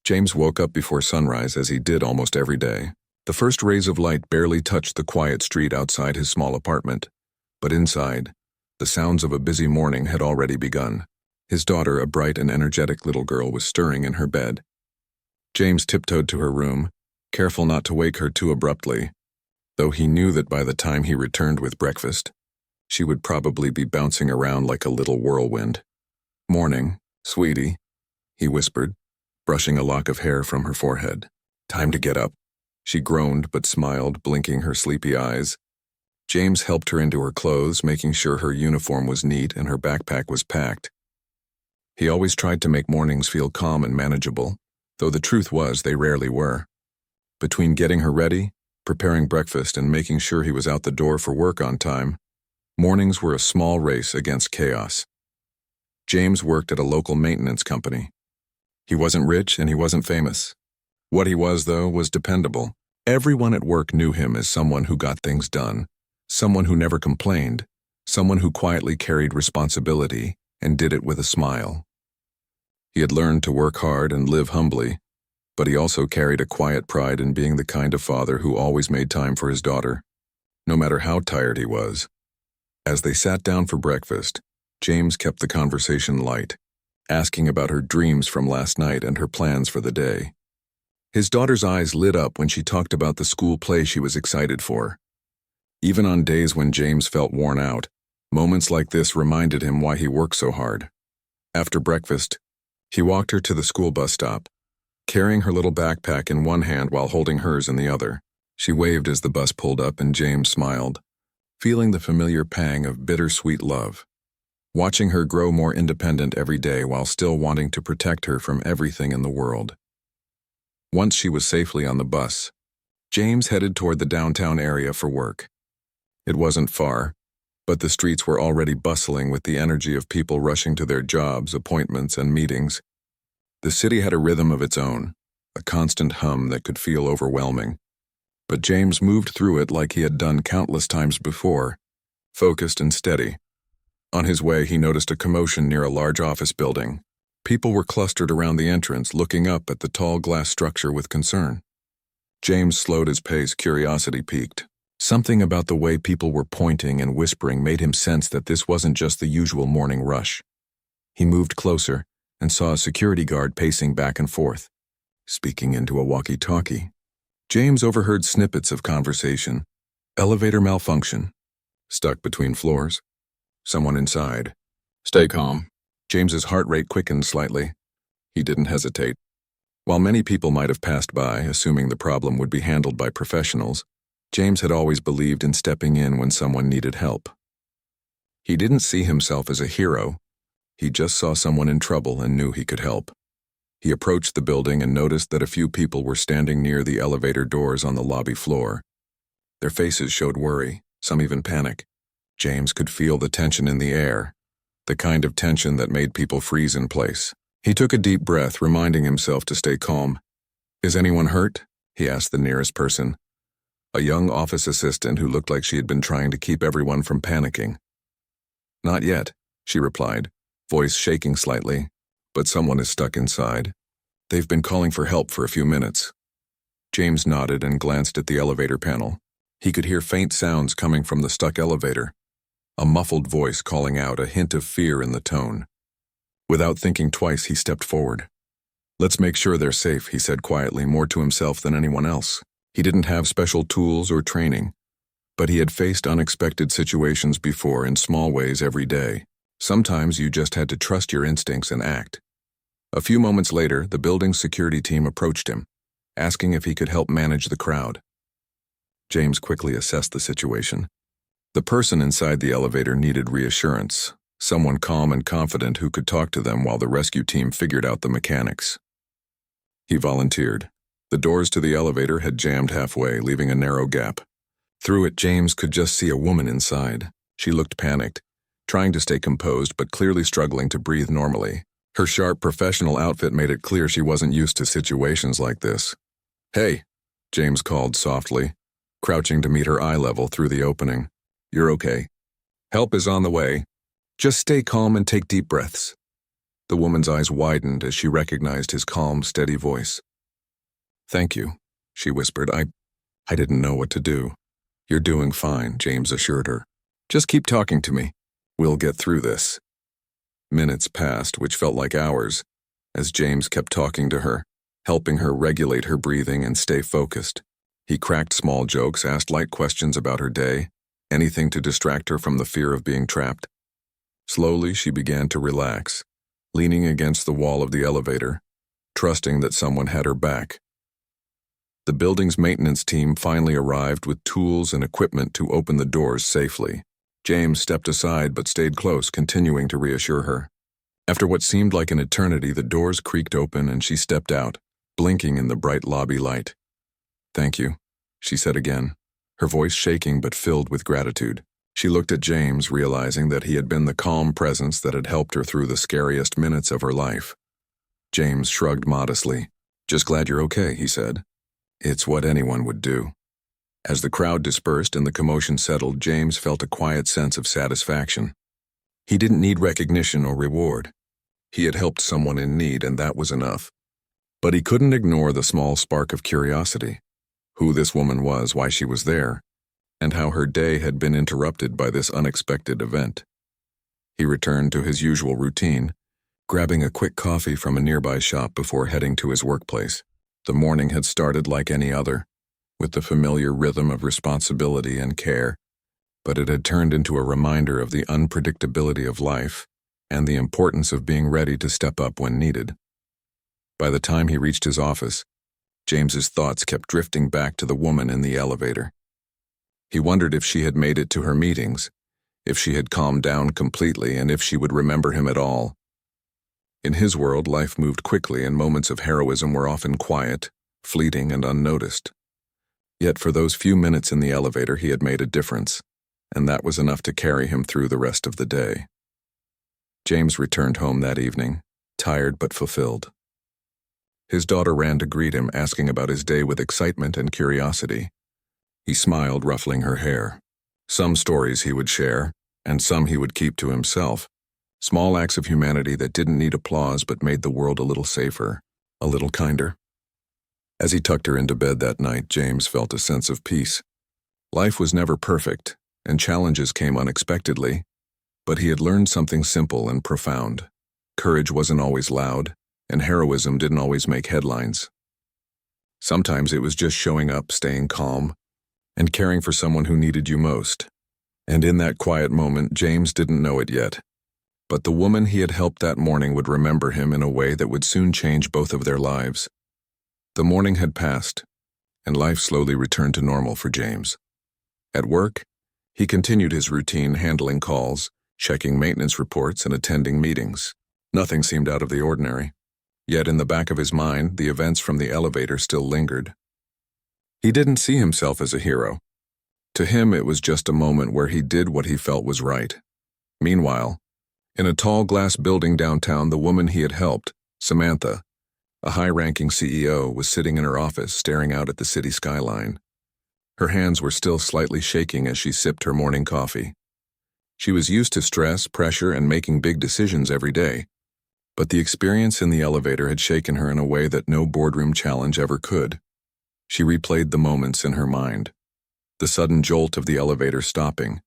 James woke up before sunrise as he did almost every day. The first rays of light barely touched the quiet street outside his small apartment, but inside, the sounds of a busy morning had already begun. His daughter, a bright and energetic little girl, was stirring in her bed. James tiptoed to her room, careful not to wake her too abruptly, though he knew that by the time he returned with breakfast, she would probably be bouncing around like a little whirlwind. "Morning, sweetie," he whispered, brushing a lock of hair from her forehead. "Time to get up." She groaned but smiled, blinking her sleepy eyes. James helped her into her clothes, making sure her uniform was neat and her backpack was packed. He always tried to make mornings feel calm and manageable, though the truth was they rarely were. Between getting her ready, preparing breakfast, and making sure he was out the door for work on time, mornings were a small race against chaos. James worked at a local maintenance company. He wasn't rich and he wasn't famous. What he was, though, was dependable. Everyone at work knew him as someone who got things done, someone who never complained, someone who quietly carried responsibility and did it with a smile. He had learned to work hard and live humbly, but he also carried a quiet pride in being the kind of father who always made time for his daughter, no matter how tired he was. As they sat down for breakfast, James kept the conversation light, asking about her dreams from last night and her plans for the day. His daughter's eyes lit up when she talked about the school play she was excited for. Even on days when James felt worn out, moments like this reminded him why he worked so hard. After breakfast, he walked her to the school bus stop, carrying her little backpack in one hand while holding hers in the other. She waved as the bus pulled up and James smiled, feeling the familiar pang of bittersweet love. Watching her grow more independent every day while still wanting to protect her from everything in the world. Once she was safely on the bus, James headed toward the downtown area for work. It wasn't far, but the streets were already bustling with the energy of people rushing to their jobs, appointments, and meetings. The city had a rhythm of its own, a constant hum that could feel overwhelming. But James moved through it like he had done countless times before, focused and steady. On his way, he noticed a commotion near a large office building. People were clustered around the entrance, looking up at the tall glass structure with concern. James slowed his pace, curiosity piqued. Something about the way people were pointing and whispering made him sense that this wasn't just the usual morning rush. He moved closer and saw a security guard pacing back and forth, speaking into a walkie-talkie. James overheard snippets of conversation. Elevator malfunction. Stuck between floors. Someone inside. Stay calm. James's heart rate quickened slightly. He didn't hesitate. While many people might have passed by, assuming the problem would be handled by professionals, James had always believed in stepping in when someone needed help. He didn't see himself as a hero. He just saw someone in trouble and knew he could help. He approached the building and noticed that a few people were standing near the elevator doors on the lobby floor. Their faces showed worry, some even panic. James could feel the tension in the air, the kind of tension that made people freeze in place. He took a deep breath, reminding himself to stay calm. "Is anyone hurt?" he asked the nearest person, a young office assistant who looked like she had been trying to keep everyone from panicking. "Not yet," she replied, voice shaking slightly, "but someone is stuck inside. They've been calling for help for a few minutes." James nodded and glanced at the elevator panel. He could hear faint sounds coming from the stuck elevator, a muffled voice calling out, a hint of fear in the tone. Without thinking twice, he stepped forward. "Let's make sure they're safe," he said quietly, more to himself than anyone else. He didn't have special tools or training, but he had faced unexpected situations before in small ways every day. Sometimes you just had to trust your instincts and act. A few moments later, the building's security team approached him, asking if he could help manage the crowd. James quickly assessed the situation. The person inside the elevator needed reassurance, someone calm and confident who could talk to them while the rescue team figured out the mechanics. He volunteered. The doors to the elevator had jammed halfway, leaving a narrow gap. Through it, James could just see a woman inside. She looked panicked, trying to stay composed but clearly struggling to breathe normally. Her sharp professional outfit made it clear she wasn't used to situations like this. "Hey," James called softly, crouching to meet her eye level through the opening. "You're okay. Help is on the way. Just stay calm and take deep breaths." The woman's eyes widened as she recognized his calm, steady voice. "Thank you," she whispered. I didn't know what to do." "You're doing fine," James assured her. "Just keep talking to me. We'll get through this." Minutes passed, which felt like hours, as James kept talking to her, helping her regulate her breathing and stay focused. He cracked small jokes, asked light questions about her day, anything to distract her from the fear of being trapped. Slowly, she began to relax, leaning against the wall of the elevator, trusting that someone had her back. The building's maintenance team finally arrived with tools and equipment to open the doors safely. James stepped aside but stayed close, continuing to reassure her. After what seemed like an eternity, the doors creaked open and she stepped out, blinking in the bright lobby light. "Thank you," she said again, her voice shaking but filled with gratitude. She looked at James, realizing that he had been the calm presence that had helped her through the scariest minutes of her life. James shrugged modestly. "Just glad you're okay," he said. "It's what anyone would do." As the crowd dispersed and the commotion settled, James felt a quiet sense of satisfaction. He didn't need recognition or reward. He had helped someone in need, and that was enough. But he couldn't ignore the small spark of curiosity. Who this woman was, why she was there, and how her day had been interrupted by this unexpected event. He returned to his usual routine, grabbing a quick coffee from a nearby shop before heading to his workplace. The morning had started like any other, with the familiar rhythm of responsibility and care, but it had turned into a reminder of the unpredictability of life and the importance of being ready to step up when needed. By the time he reached his office, James's thoughts kept drifting back to the woman in the elevator. He wondered if she had made it to her meetings, if she had calmed down completely, and if she would remember him at all. In his world, life moved quickly and moments of heroism were often quiet, fleeting, and unnoticed. Yet for those few minutes in the elevator, he had made a difference, and that was enough to carry him through the rest of the day. James returned home that evening, tired but fulfilled. His daughter ran to greet him, asking about his day with excitement and curiosity. He smiled, ruffling her hair. Some stories he would share, and some he would keep to himself. Small acts of humanity that didn't need applause but made the world a little safer, a little kinder. As he tucked her into bed that night, James felt a sense of peace. Life was never perfect, and challenges came unexpectedly, but he had learned something simple and profound. Courage wasn't always loud, and heroism didn't always make headlines. Sometimes it was just showing up, staying calm, and caring for someone who needed you most. And in that quiet moment, James didn't know it yet, but the woman he had helped that morning would remember him in a way that would soon change both of their lives. The morning had passed, and life slowly returned to normal for James. At work, he continued his routine, handling calls, checking maintenance reports, and attending meetings. Nothing seemed out of the ordinary. Yet in the back of his mind, the events from the elevator still lingered. He didn't see himself as a hero. To him, it was just a moment where he did what he felt was right. Meanwhile, in a tall glass building downtown, the woman he had helped, Samantha, a high-ranking CEO, was sitting in her office staring out at the city skyline. Her hands were still slightly shaking as she sipped her morning coffee. She was used to stress, pressure, and making big decisions every day, but the experience in the elevator had shaken her in a way that no boardroom challenge ever could. She replayed the moments in her mind. The sudden jolt of the elevator stopping,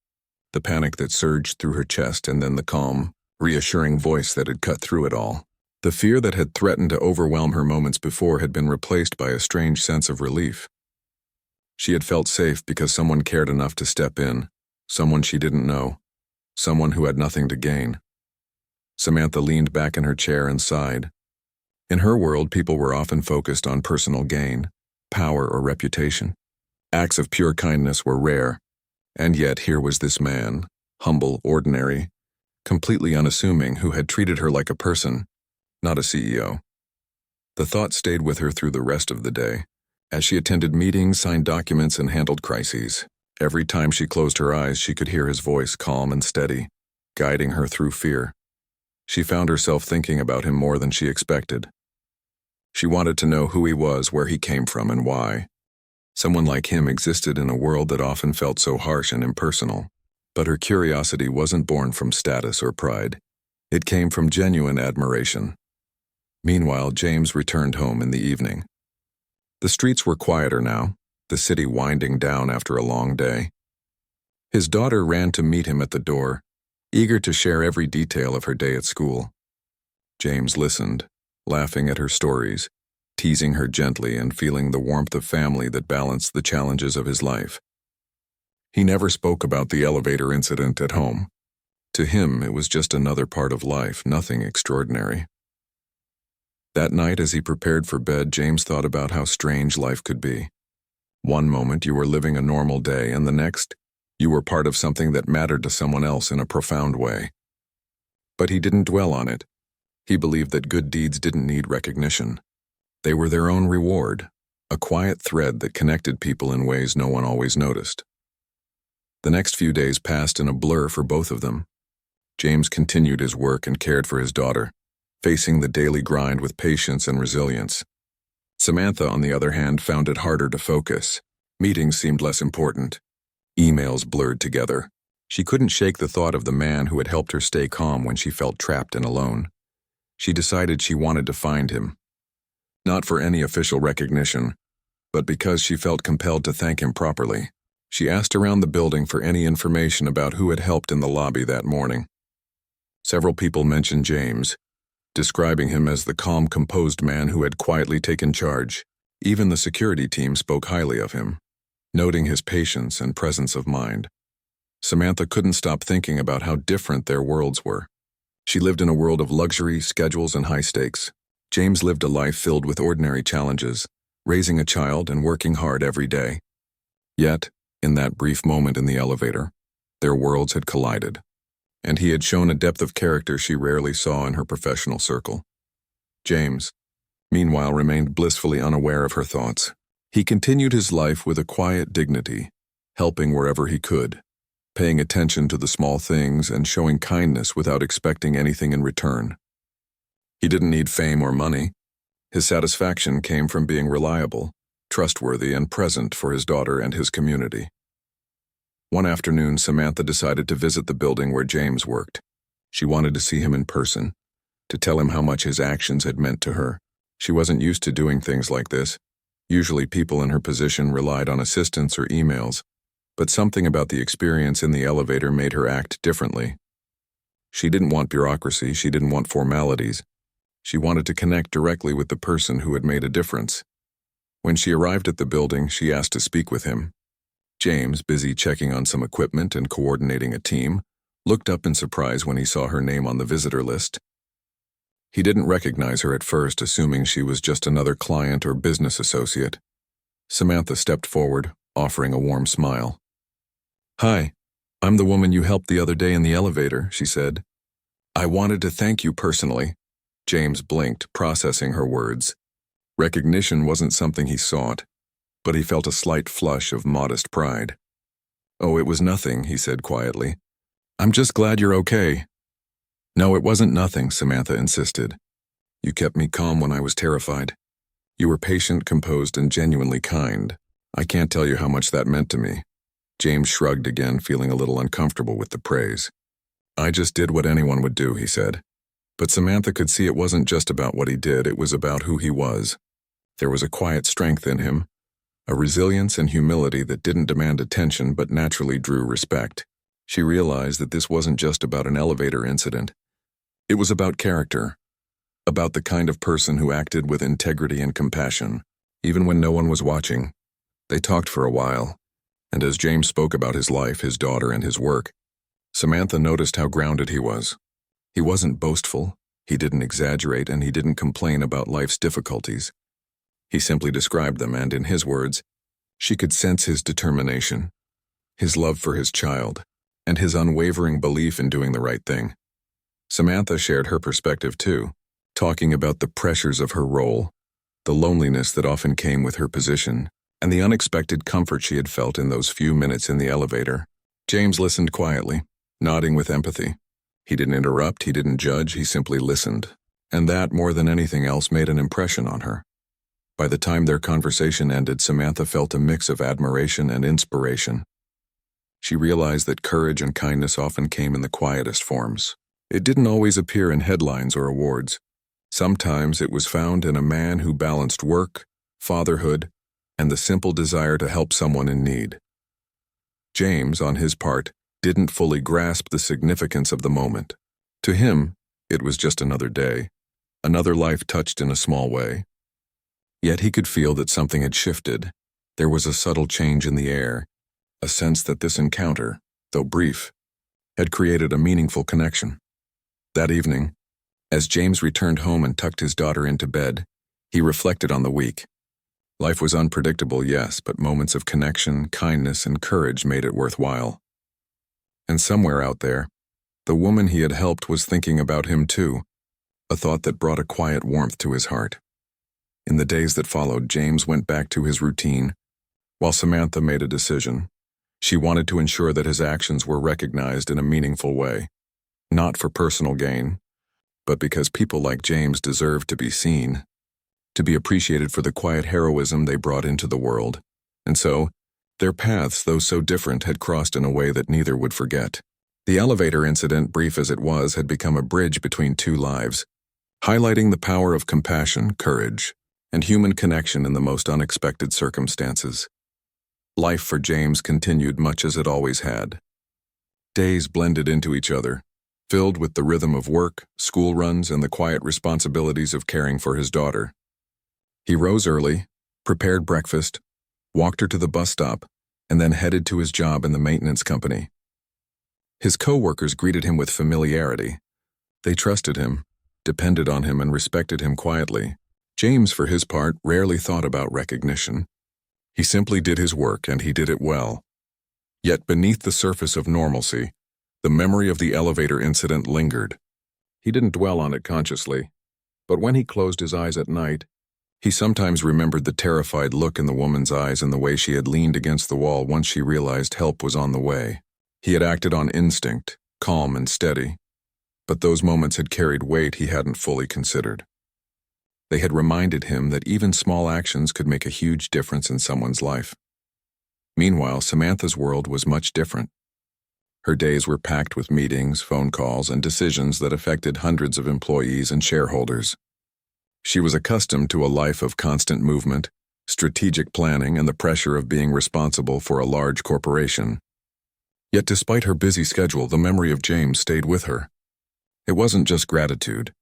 the panic that surged through her chest, and then the calm, reassuring voice that had cut through it all. The fear that had threatened to overwhelm her moments before had been replaced by a strange sense of relief. She had felt safe because someone cared enough to step in, someone she didn't know, someone who had nothing to gain. Samantha leaned back in her chair and sighed. In her world, people were often focused on personal gain, power, or reputation. Acts of pure kindness were rare, and yet here was this man, humble, ordinary, completely unassuming, who had treated her like a person, not a CEO. The thought stayed with her through the rest of the day, as she attended meetings, signed documents, and handled crises. Every time she closed her eyes, she could hear his voice, calm and steady, guiding her through fear. She found herself thinking about him more than she expected. She wanted to know who he was, where he came from, and why. Someone like him existed in a world that often felt so harsh and impersonal. But her curiosity wasn't born from status or pride. It came from genuine admiration. Meanwhile, James returned home in the evening. The streets were quieter now, the city winding down after a long day. His daughter ran to meet him at the door, eager to share every detail of her day at school. James listened, laughing at her stories, teasing her gently and feeling the warmth of family that balanced the challenges of his life. He never spoke about the elevator incident at home. To him, it was just another part of life, nothing extraordinary. That night, as he prepared for bed, James thought about how strange life could be. One moment you were living a normal day, and the next, you were part of something that mattered to someone else in a profound way. But he didn't dwell on it. He believed that good deeds didn't need recognition. They were their own reward, a quiet thread that connected people in ways no one always noticed. The next few days passed in a blur for both of them. James continued his work and cared for his daughter, facing the daily grind with patience and resilience. Samantha, on the other hand, found it harder to focus. Meetings seemed less important. Emails blurred together. She couldn't shake the thought of the man who had helped her stay calm when she felt trapped and alone. She decided she wanted to find him. Not for any official recognition, but because she felt compelled to thank him properly. She asked around the building for any information about who had helped in the lobby that morning. Several people mentioned James, describing him as the calm, composed man who had quietly taken charge. Even the security team spoke highly of him, noting his patience and presence of mind. Samantha couldn't stop thinking about how different their worlds were. She lived in a world of luxury, schedules, and high stakes. James lived a life filled with ordinary challenges, raising a child and working hard every day. Yet, in that brief moment in the elevator, their worlds had collided, and he had shown a depth of character she rarely saw in her professional circle. James, meanwhile, remained blissfully unaware of her thoughts. He continued his life with a quiet dignity, helping wherever he could, paying attention to the small things and showing kindness without expecting anything in return. He didn't need fame or money. His satisfaction came from being reliable, trustworthy, and present for his daughter and his community. One afternoon, Samantha decided to visit the building where James worked. She wanted to see him in person, to tell him how much his actions had meant to her. She wasn't used to doing things like this. Usually people in her position relied on assistance or emails, but something about the experience in the elevator made her act differently. She didn't want bureaucracy, she didn't want formalities. She wanted to connect directly with the person who had made a difference. When she arrived at the building, she asked to speak with him. James, busy checking on some equipment and coordinating a team, looked up in surprise when he saw her name on the visitor list. He didn't recognize her at first, assuming she was just another client or business associate. Samantha stepped forward, offering a warm smile. "Hi, I'm the woman you helped the other day in the elevator," she said. "I wanted to thank you personally." James blinked, processing her words. Recognition wasn't something he sought, but he felt a slight flush of modest pride. "Oh, it was nothing," he said quietly. "I'm just glad you're okay." "No, it wasn't nothing," Samantha insisted. "You kept me calm when I was terrified. You were patient, composed, and genuinely kind. I can't tell you how much that meant to me." James shrugged again, feeling a little uncomfortable with the praise. "I just did what anyone would do," he said. But Samantha could see it wasn't just about what he did, it was about who he was. There was a quiet strength in him, a resilience and humility that didn't demand attention but naturally drew respect. She realized that this wasn't just about an elevator incident. It was about character, about the kind of person who acted with integrity and compassion, even when no one was watching. They talked for a while, and as James spoke about his life, his daughter, and his work, Samantha noticed how grounded he was. He wasn't boastful, he didn't exaggerate, and he didn't complain about life's difficulties. He simply described them, and in his words, she could sense his determination, his love for his child, and his unwavering belief in doing the right thing. Samantha shared her perspective too, talking about the pressures of her role, the loneliness that often came with her position, and the unexpected comfort she had felt in those few minutes in the elevator. James listened quietly, nodding with empathy. He didn't interrupt, he didn't judge, he simply listened, and that, more than anything else, made an impression on her. By the time their conversation ended, Samantha felt a mix of admiration and inspiration. She realized that courage and kindness often came in the quietest forms, It didn't always appear in headlines or awards. Sometimes it was found in a man who balanced work, fatherhood, and the simple desire to help someone in need. James, on his part, didn't fully grasp the significance of the moment. To him, it was just another day, another life touched in a small way. Yet he could feel that something had shifted. There was a subtle change in the air, a sense that this encounter, though brief, had created a meaningful connection. That evening, as James returned home and tucked his daughter into bed, he reflected on the week. Life was unpredictable, yes, but moments of connection, kindness, and courage made it worthwhile. And somewhere out there, the woman he had helped was thinking about him too, a thought that brought a quiet warmth to his heart. In the days that followed, James went back to his routine, while Samantha made a decision. She wanted to ensure that his actions were recognized in a meaningful way, not for personal gain, but because people like James deserved to be seen, to be appreciated for the quiet heroism they brought into the world. And so, their paths, though so different, had crossed in a way that neither would forget. The elevator incident, brief as it was, had become a bridge between two lives, highlighting the power of compassion, courage, and human connection in the most unexpected circumstances. Life for James continued much as it always had. Days blended into each other, filled with the rhythm of work, school runs, and the quiet responsibilities of caring for his daughter. He rose early, prepared breakfast, walked her to the bus stop, and then headed to his job in the maintenance company. His co-workers greeted him with familiarity. They trusted him, depended on him, and respected him quietly. James, for his part, rarely thought about recognition. He simply did his work, and he did it well. Yet beneath the surface of normalcy, the memory of the elevator incident lingered. He didn't dwell on it consciously, but when he closed his eyes at night, he sometimes remembered the terrified look in the woman's eyes and the way she had leaned against the wall once she realized help was on the way. He had acted on instinct, calm and steady, but those moments had carried weight he hadn't fully considered. They had reminded him that even small actions could make a huge difference in someone's life. Meanwhile, Samantha's world was much different. Her days were packed with meetings, phone calls, and decisions that affected hundreds of employees and shareholders. She was accustomed to a life of constant movement, strategic planning, and the pressure of being responsible for a large corporation. Yet despite her busy schedule, the memory of James stayed with her. It wasn't just gratitude.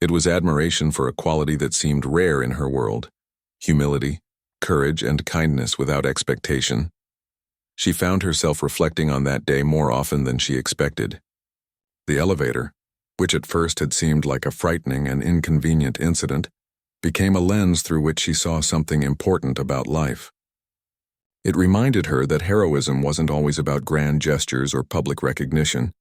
It was admiration for a quality that seemed rare in her world: humility, courage, and kindness without expectation. She found herself reflecting on that day more often than she expected. The elevator, which at first had seemed like a frightening and inconvenient incident, became a lens through which she saw something important about life. It reminded her that heroism wasn't always about grand gestures or public recognition.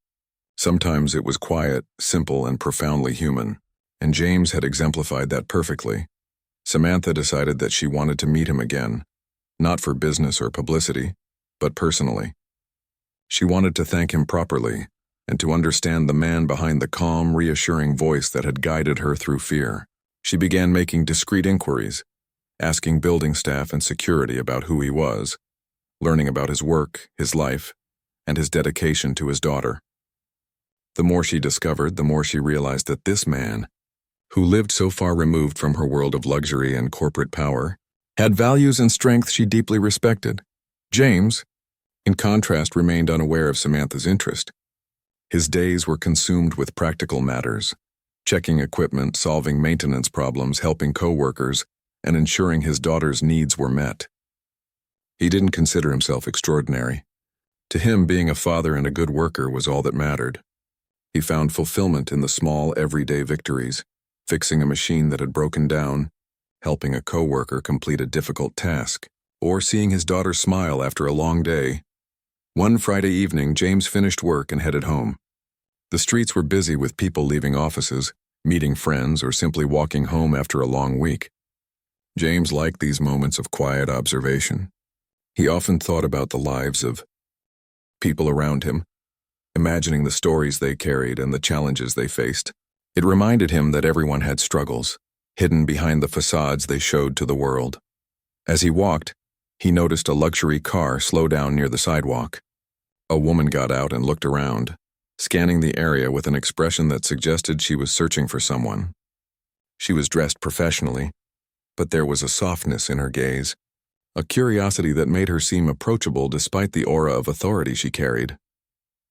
Sometimes it was quiet, simple, and profoundly human, and James had exemplified that perfectly. Samantha decided that she wanted to meet him again, not for business or publicity, but personally. She wanted to thank him properly, and to understand the man behind the calm, reassuring voice that had guided her through fear. She began making discreet inquiries, asking building staff and security about who he was, learning about his work, his life, and his dedication to his daughter. The more she discovered, the more she realized that this man, who lived so far removed from her world of luxury and corporate power, had values and strength she deeply respected. James, in contrast, remained unaware of Samantha's interest. His days were consumed with practical matters, checking equipment, solving maintenance problems, helping co-workers, and ensuring his daughter's needs were met. He didn't consider himself extraordinary. To him, being a father and a good worker was all that mattered. He found fulfillment in the small, everyday victories, fixing a machine that had broken down, helping a co-worker complete a difficult task, or seeing his daughter smile after a long day. One Friday evening, James finished work and headed home. The streets were busy with people leaving offices, meeting friends, or simply walking home after a long week. James liked these moments of quiet observation. He often thought about the lives of people around him, imagining the stories they carried and the challenges they faced. It reminded him that everyone had struggles, hidden behind the facades they showed to the world. As he walked, he noticed a luxury car slow down near the sidewalk. A woman got out and looked around, scanning the area with an expression that suggested she was searching for someone. She was dressed professionally, but there was a softness in her gaze, a curiosity that made her seem approachable despite the aura of authority she carried.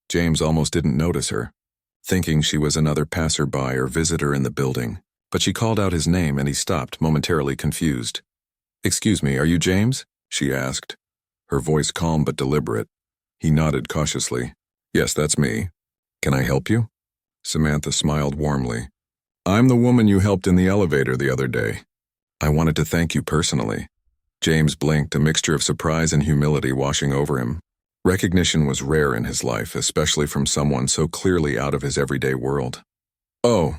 James almost didn't notice her, thinking she was another passerby or visitor in the building, but she called out his name and he stopped, momentarily confused. "Excuse me, are you James?" she asked, her voice calm but deliberate. He nodded cautiously. "Yes, that's me. Can I help you?" Samantha smiled warmly. "I'm the woman you helped in the elevator the other day. I wanted to thank you personally." James blinked, a mixture of surprise and humility washing over him. Recognition was rare in his life, especially from someone so clearly out of his everyday world. "Oh,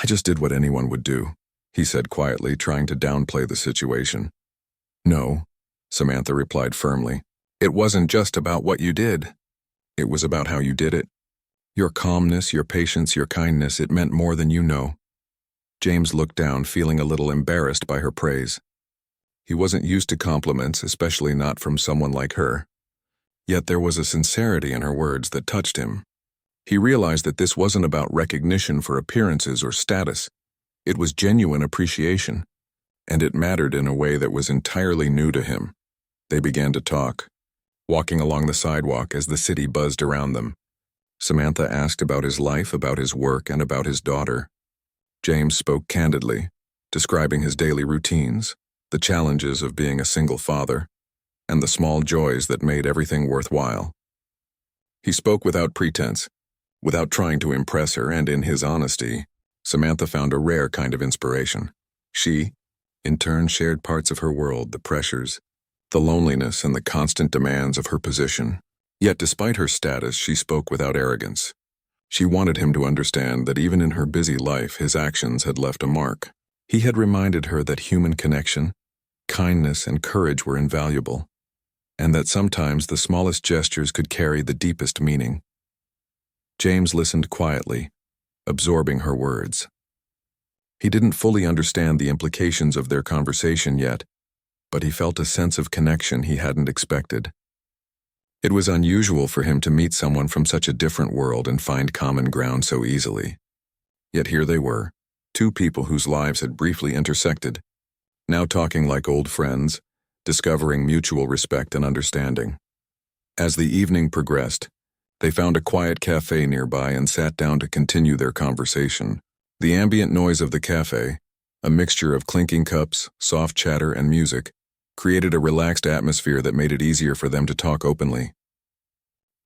I just did what anyone would do," he said quietly, trying to downplay the situation. "No," Samantha replied firmly. "It wasn't just about what you did. It was about how you did it. Your calmness, your patience, your kindness, it meant more than you know." James looked down, feeling a little embarrassed by her praise. He wasn't used to compliments, especially not from someone like her. Yet there was a sincerity in her words that touched him. He realized that this wasn't about recognition for appearances or status. It was genuine appreciation, and it mattered in a way that was entirely new to him. They began to talk, walking along the sidewalk as the city buzzed around them. Samantha asked about his life, about his work, and about his daughter. James spoke candidly, describing his daily routines, the challenges of being a single father, and the small joys that made everything worthwhile. He spoke without pretense, without trying to impress her, and in his honesty, Samantha found a rare kind of inspiration. She, in turn, shared parts of her world, the pressures, the loneliness, and the constant demands of her position. Yet despite her status, she spoke without arrogance. She wanted him to understand that even in her busy life, his actions had left a mark. He had reminded her that human connection, kindness, and courage were invaluable, and that sometimes the smallest gestures could carry the deepest meaning. James listened quietly, absorbing her words. He didn't fully understand the implications of their conversation yet, but he felt a sense of connection he hadn't expected. It was unusual for him to meet someone from such a different world and find common ground so easily. Yet here they were, two people whose lives had briefly intersected, now talking like old friends, discovering mutual respect and understanding. As the evening progressed, they found a quiet cafe nearby and sat down to continue their conversation. The ambient noise of the cafe, a mixture of clinking cups, soft chatter, and music, created a relaxed atmosphere that made it easier for them to talk openly.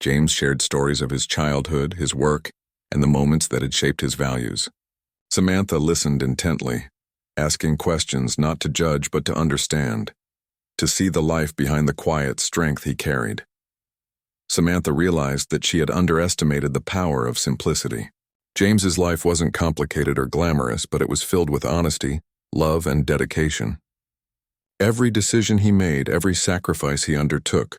James shared stories of his childhood, his work, and the moments that had shaped his values. Samantha listened intently, asking questions not to judge but to understand, to see the life behind the quiet strength he carried. Samantha realized that she had underestimated the power of simplicity. James's life wasn't complicated or glamorous, but it was filled with honesty, love, and dedication. Every decision he made, every sacrifice he undertook,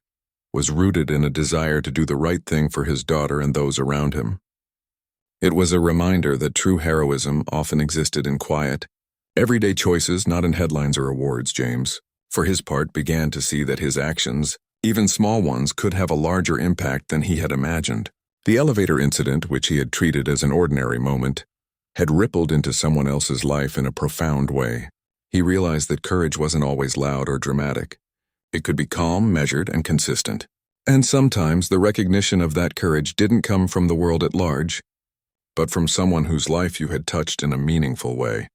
was rooted in a desire to do the right thing for his daughter and those around him. It was a reminder that true heroism often existed in quiet, everyday choices, not in headlines or awards. James, for his part, began to see that his actions, even small ones, could have a larger impact than he had imagined. The elevator incident, which he had treated as an ordinary moment, had rippled into someone else's life in a profound way. He realized that courage wasn't always loud or dramatic. It could be calm, measured, and consistent. And sometimes the recognition of that courage didn't come from the world at large, but from someone whose life you had touched in a meaningful way.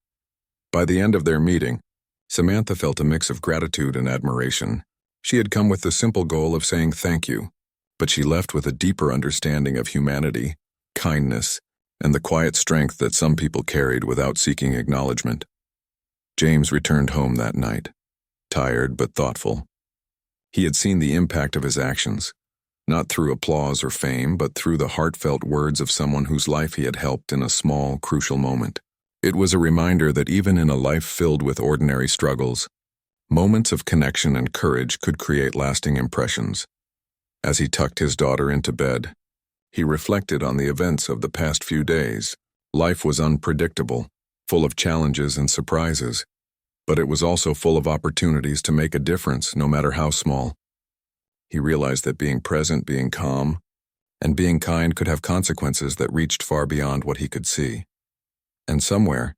By the end of their meeting, Samantha felt a mix of gratitude and admiration. She had come with the simple goal of saying thank you, but she left with a deeper understanding of humanity, kindness, and the quiet strength that some people carried without seeking acknowledgement. James returned home that night, tired but thoughtful. He had seen the impact of his actions, not through applause or fame, but through the heartfelt words of someone whose life he had helped in a small, crucial moment. It was a reminder that even in a life filled with ordinary struggles, moments of connection and courage could create lasting impressions. As he tucked his daughter into bed, he reflected on the events of the past few days. Life was unpredictable, full of challenges and surprises, but it was also full of opportunities to make a difference, no matter how small. He realized that being present, being calm, and being kind could have consequences that reached far beyond what he could see. And somewhere,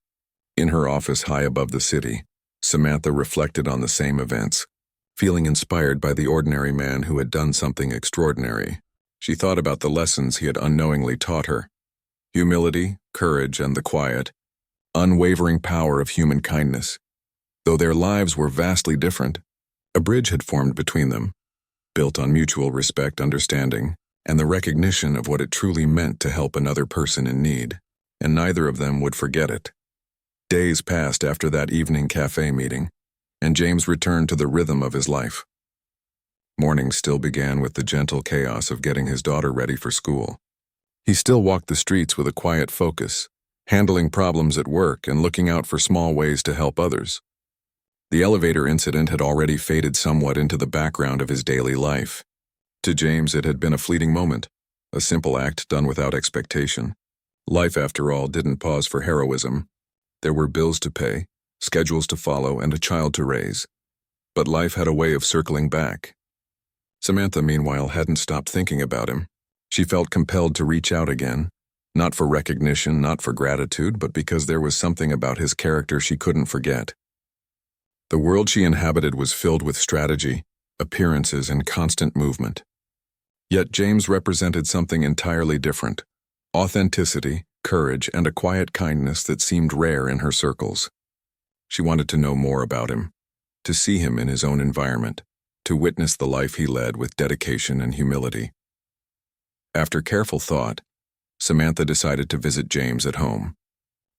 in her office high above the city, Samantha reflected on the same events, feeling inspired by the ordinary man who had done something extraordinary. She thought about the lessons he had unknowingly taught her: humility, courage, and the quiet, unwavering power of human kindness. Though their lives were vastly different, a bridge had formed between them, built on mutual respect, understanding, and the recognition of what it truly meant to help another person in need, and neither of them would forget it. Days passed after that evening cafe meeting, and James returned to the rhythm of his life. Mornings still began with the gentle chaos of getting his daughter ready for school. He still walked the streets with a quiet focus, handling problems at work and looking out for small ways to help others. The elevator incident had already faded somewhat into the background of his daily life. To James, it had been a fleeting moment, a simple act done without expectation. Life, after all, didn't pause for heroism. There were bills to pay, schedules to follow, and a child to raise. But life had a way of circling back. Samantha, meanwhile, hadn't stopped thinking about him. She felt compelled to reach out again, not for recognition, not for gratitude, but because there was something about his character she couldn't forget. The world she inhabited was filled with strategy, appearances, and constant movement. Yet James represented something entirely different: authenticity, courage, and a quiet kindness that seemed rare in her circles. She wanted to know more about him, to see him in his own environment, to witness the life he led with dedication and humility. After careful thought, Samantha decided to visit James at home.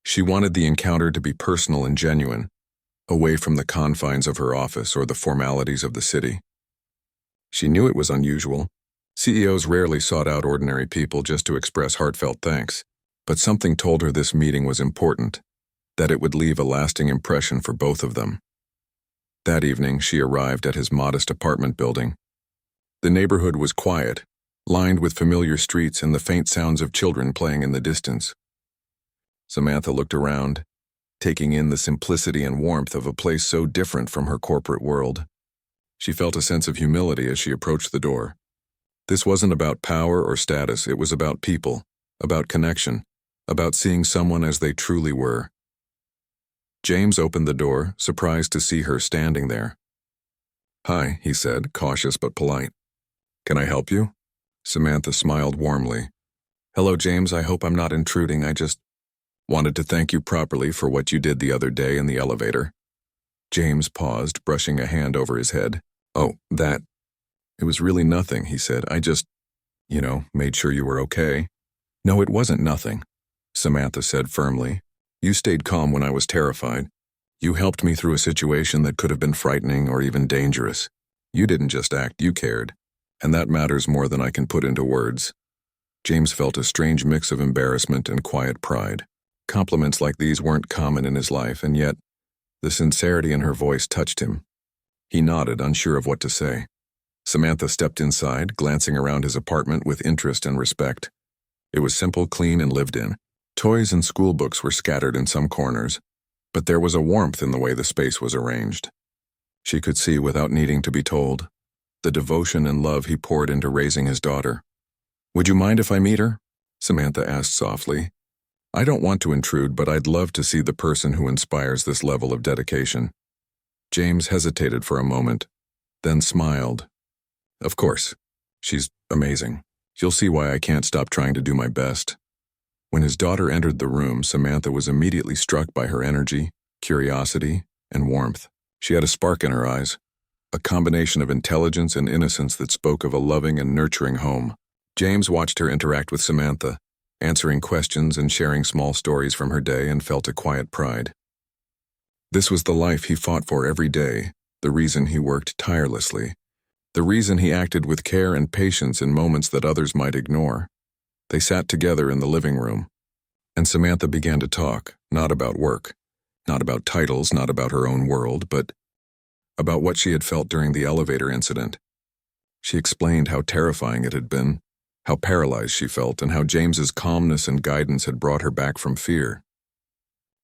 She wanted the encounter to be personal and genuine, away from the confines of her office or the formalities of the city. She knew it was unusual. CEOs rarely sought out ordinary people just to express heartfelt thanks, but something told her this meeting was important, that it would leave a lasting impression for both of them. That evening, she arrived at his modest apartment building. The neighborhood was quiet, lined with familiar streets and the faint sounds of children playing in the distance. Samantha looked around, taking in the simplicity and warmth of a place so different from her corporate world. She felt a sense of humility as she approached the door. This wasn't about power or status, it was about people, about connection, about seeing someone as they truly were. James opened the door, surprised to see her standing there. "Hi," he said, cautious but polite. "Can I help you?" Samantha smiled warmly. "Hello, James, I hope I'm not intruding. I just wanted to thank you properly for what you did the other day in the elevator." James paused, brushing a hand over his head. "Oh, that. It was really nothing," he said. "I just, made sure you were okay." "No, it wasn't nothing," Samantha said firmly. "You stayed calm when I was terrified. You helped me through a situation that could have been frightening or even dangerous. You didn't just act, you cared. And that matters more than I can put into words." James felt a strange mix of embarrassment and quiet pride. Compliments like these weren't common in his life, and yet the sincerity in her voice touched him. He nodded, unsure of what to say. Samantha stepped inside, glancing around his apartment with interest and respect. It was simple, clean, and lived in. Toys and school books were scattered in some corners, but there was a warmth in the way the space was arranged. She could see, without needing to be told, the devotion and love he poured into raising his daughter. "Would you mind if I meet her?" Samantha asked softly. "I don't want to intrude, but I'd love to see the person who inspires this level of dedication." James hesitated for a moment, then smiled. "Of course. She's amazing. You'll see why I can't stop trying to do my best." When his daughter entered the room, Samantha was immediately struck by her energy, curiosity, and warmth. She had a spark in her eyes, a combination of intelligence and innocence that spoke of a loving and nurturing home. James watched her interact with Samantha, answering questions and sharing small stories from her day, and felt a quiet pride. This was the life he fought for every day, the reason he worked tirelessly, the reason he acted with care and patience in moments that others might ignore. They sat together in the living room, and Samantha began to talk, not about work, not about titles, not about her own world, but about what she had felt during the elevator incident. She explained how terrifying it had been, how paralyzed she felt, and how James's calmness and guidance had brought her back from fear.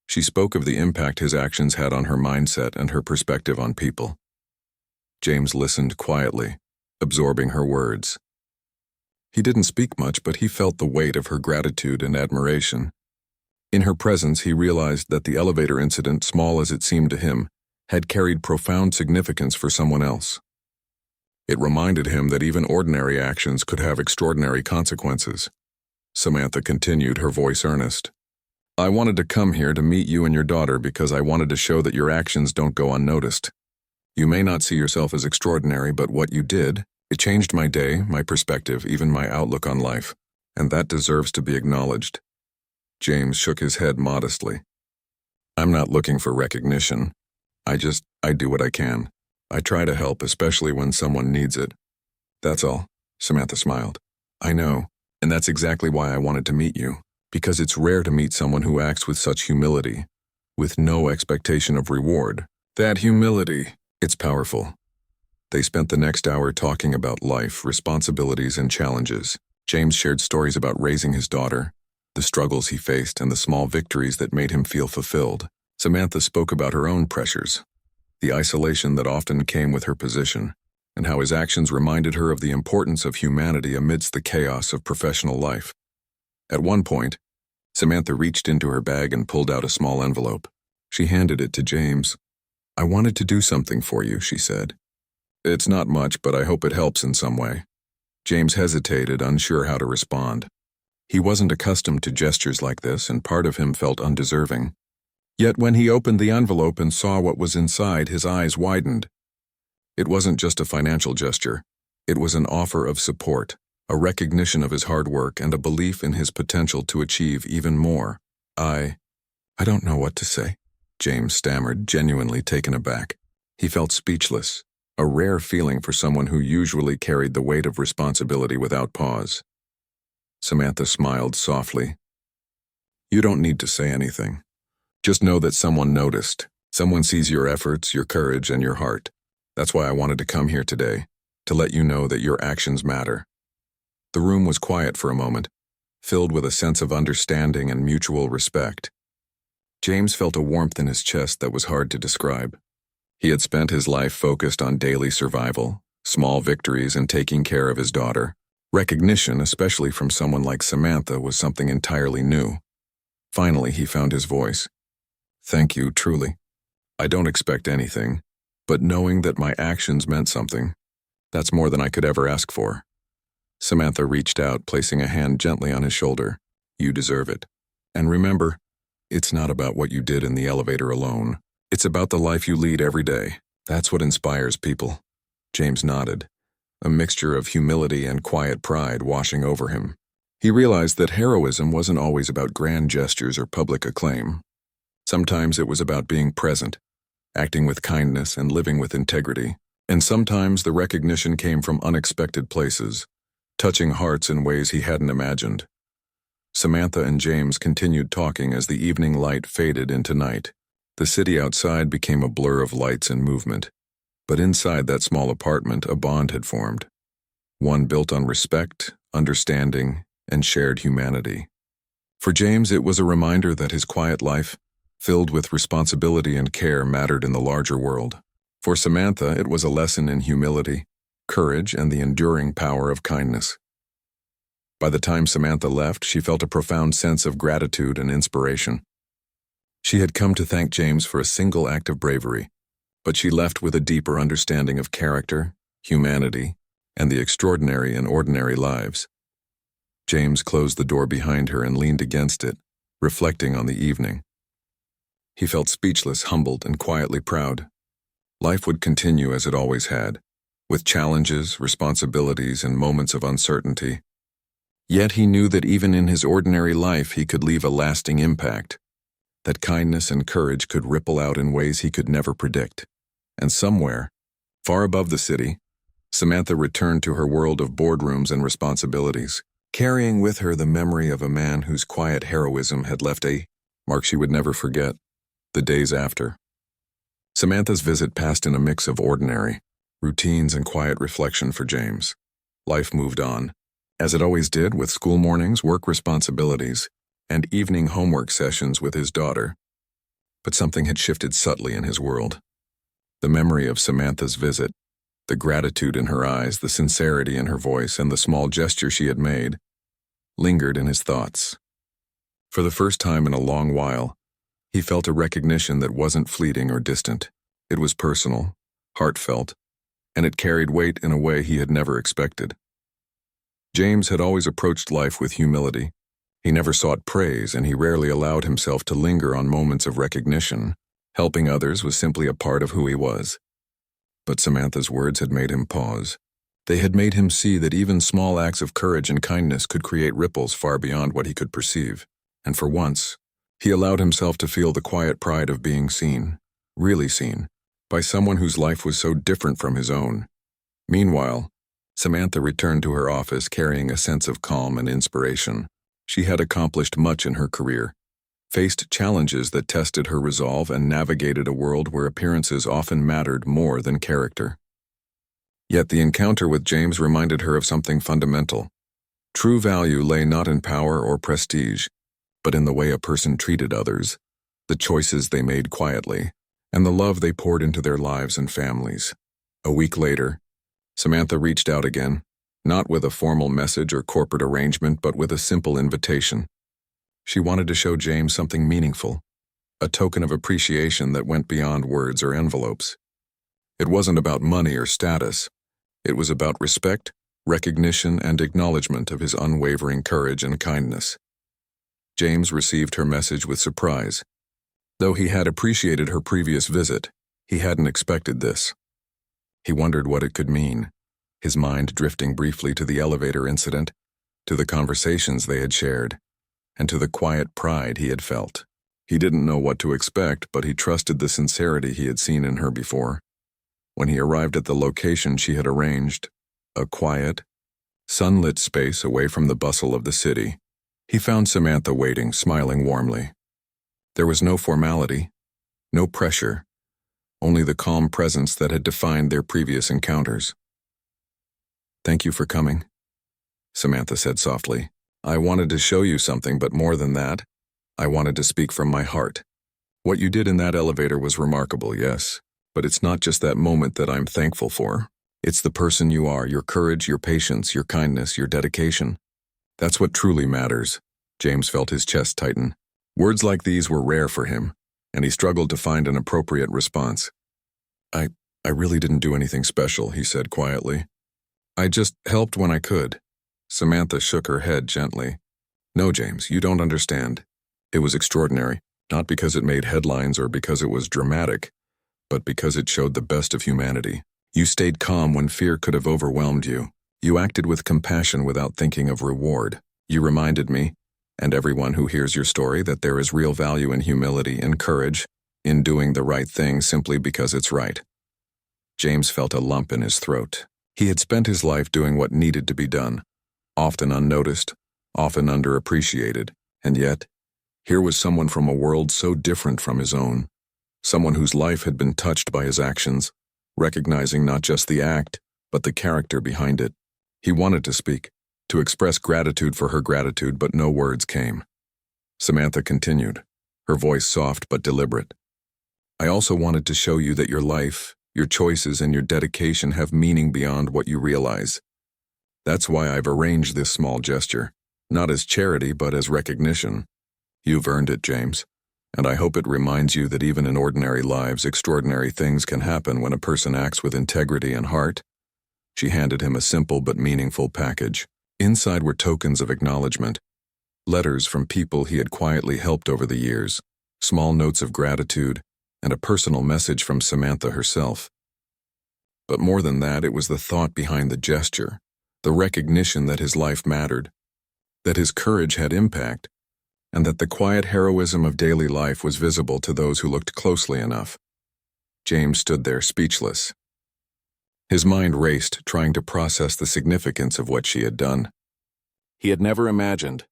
She spoke of the impact his actions had on her mindset and her perspective on people. James listened quietly, absorbing her words. He didn't speak much, but he felt the weight of her gratitude and admiration. In her presence, he realized that the elevator incident, small as it seemed to him, had carried profound significance for someone else. It reminded him that even ordinary actions could have extraordinary consequences. Samantha continued, her voice earnest. I wanted to come here to meet you and your daughter because I wanted to show that your actions don't go unnoticed. You may not see yourself as extraordinary, but what you did, it changed my day, my perspective, even my outlook on life, and that deserves to be acknowledged. James shook his head modestly. I'm not looking for recognition. I do what I can. I try to help, especially when someone needs it. That's all, Samantha smiled. I know, and that's exactly why I wanted to meet you, because it's rare to meet someone who acts with such humility, with no expectation of reward. That humility, it's powerful. They spent the next hour talking about life, responsibilities, and challenges. James shared stories about raising his daughter, the struggles he faced, and the small victories that made him feel fulfilled. Samantha spoke about her own pressures, the isolation that often came with her position, and how his actions reminded her of the importance of humanity amidst the chaos of professional life. At one point, Samantha reached into her bag and pulled out a small envelope. She handed it to James. I wanted to do something for you, she said. It's not much, but I hope it helps in some way. James hesitated, unsure how to respond. He wasn't accustomed to gestures like this, and part of him felt undeserving. Yet when he opened the envelope and saw what was inside, his eyes widened. It wasn't just a financial gesture. It was an offer of support, a recognition of his hard work, and a belief in his potential to achieve even more. I don't know what to say, James stammered, genuinely taken aback. He felt speechless, a rare feeling for someone who usually carried the weight of responsibility without pause. Samantha smiled softly. You don't need to say anything. Just know that someone noticed. Someone sees your efforts, your courage, and your heart. That's why I wanted to come here today, to let you know that your actions matter. The room was quiet for a moment, filled with a sense of understanding and mutual respect. James felt a warmth in his chest that was hard to describe. He had spent his life focused on daily survival, small victories, and taking care of his daughter. Recognition, especially from someone like Samantha, was something entirely new. Finally, he found his voice. Thank you, truly. I don't expect anything, but knowing that my actions meant something, that's more than I could ever ask for. Samantha reached out, placing a hand gently on his shoulder. You deserve it. And remember, it's not about what you did in the elevator alone. It's about the life you lead every day. That's what inspires people. James nodded, a mixture of humility and quiet pride washing over him. He realized that heroism wasn't always about grand gestures or public acclaim. Sometimes it was about being present, acting with kindness and living with integrity. And sometimes the recognition came from unexpected places, touching hearts in ways he hadn't imagined. Samantha and James continued talking as the evening light faded into night. The city outside became a blur of lights and movement, but inside that small apartment a bond had formed, one built on respect, understanding, and shared humanity. For James, it was a reminder that his quiet life, filled with responsibility and care, mattered in the larger world. For Samantha, it was a lesson in humility, courage, and the enduring power of kindness. By the time Samantha left, she felt a profound sense of gratitude and inspiration. She had come to thank James for a single act of bravery, but she left with a deeper understanding of character, humanity, and the extraordinary in ordinary lives. James closed the door behind her and leaned against it, reflecting on the evening. He felt speechless, humbled, and quietly proud. Life would continue as it always had, with challenges, responsibilities, and moments of uncertainty. Yet he knew that even in his ordinary life he could leave a lasting impact, that kindness and courage could ripple out in ways he could never predict. And somewhere, far above the city, Samantha returned to her world of boardrooms and responsibilities, carrying with her the memory of a man whose quiet heroism had left a mark she would never forget. The days after, Samantha's visit passed in a mix of ordinary, routines, and quiet reflection for James. Life moved on, as it always did, with school mornings, work responsibilities, and evening homework sessions with his daughter. But something had shifted subtly in his world. The memory of Samantha's visit, The gratitude in her eyes, the sincerity in her voice, and the small gesture she had made lingered in his thoughts. For the first time in a long while, he felt a recognition that wasn't fleeting or distant. It was personal, heartfelt, and it carried weight in a way he had never expected. James had always approached life with humility. He never sought praise, and he rarely allowed himself to linger on moments of recognition. Helping others was simply a part of who he was. But Samantha's words had made him pause. They had made him see that even small acts of courage and kindness could create ripples far beyond what he could perceive. And for once, he allowed himself to feel the quiet pride of being seen, really seen, by someone whose life was so different from his own. Meanwhile, Samantha returned to her office carrying a sense of calm and inspiration. She had accomplished much in her career, faced challenges that tested her resolve, and navigated a world where appearances often mattered more than character. Yet the encounter with James reminded her of something fundamental. True value lay not in power or prestige, but in the way a person treated others, the choices they made quietly, and the love they poured into their lives and families. A week later, Samantha reached out again, not with a formal message or corporate arrangement, but with a simple invitation. She wanted to show James something meaningful, a token of appreciation that went beyond words or envelopes. It wasn't about money or status. It was about respect, recognition, and acknowledgement of his unwavering courage and kindness. James received her message with surprise. Though he had appreciated her previous visit, he hadn't expected this. He wondered what it could mean, his mind drifting briefly to the elevator incident, to the conversations they had shared, and to the quiet pride he had felt. He didn't know what to expect, but he trusted the sincerity he had seen in her before. When he arrived at the location she had arranged, a quiet, sunlit space away from the bustle of the city, he found Samantha waiting, smiling warmly. There was no formality, no pressure, only the calm presence that had defined their previous encounters. "Thank you for coming," Samantha said softly. "I wanted to show you something, but more than that, I wanted to speak from my heart. What you did in that elevator was remarkable, yes, but it's not just that moment that I'm thankful for. It's the person you are, your courage, your patience, your kindness, your dedication. That's what truly matters." James felt his chest tighten. Words like these were rare for him, and he struggled to find an appropriate response. I really didn't do anything special," he said quietly. "I just helped when I could." Samantha shook her head gently. "No, James, you don't understand. It was extraordinary, not because it made headlines or because it was dramatic, but because it showed the best of humanity. You stayed calm when fear could have overwhelmed you. You acted with compassion without thinking of reward. You reminded me, and everyone who hears your story, that there is real value in humility and courage, in doing the right thing simply because it's right." James felt a lump in his throat. He had spent his life doing what needed to be done, often unnoticed, often underappreciated, and yet, here was someone from a world so different from his own, someone whose life had been touched by his actions, recognizing not just the act, but the character behind it. He wanted to speak, to express gratitude for her gratitude, but no words came. Samantha continued, her voice soft but deliberate. "I also wanted to show you that your life, your choices, and your dedication have meaning beyond what you realize. That's why I've arranged this small gesture, not as charity but as recognition. You've earned it, James, and I hope it reminds you that even in ordinary lives, extraordinary things can happen when a person acts with integrity and heart." She handed him a simple but meaningful package. Inside were tokens of acknowledgement, letters from people he had quietly helped over the years, small notes of gratitude, and a personal message from Samantha herself. But more than that, it was the thought behind the gesture, the recognition that his life mattered, that his courage had impact, and that the quiet heroism of daily life was visible to those who looked closely enough. James stood there speechless. His mind raced, trying to process the significance of what she had done. He had never imagined,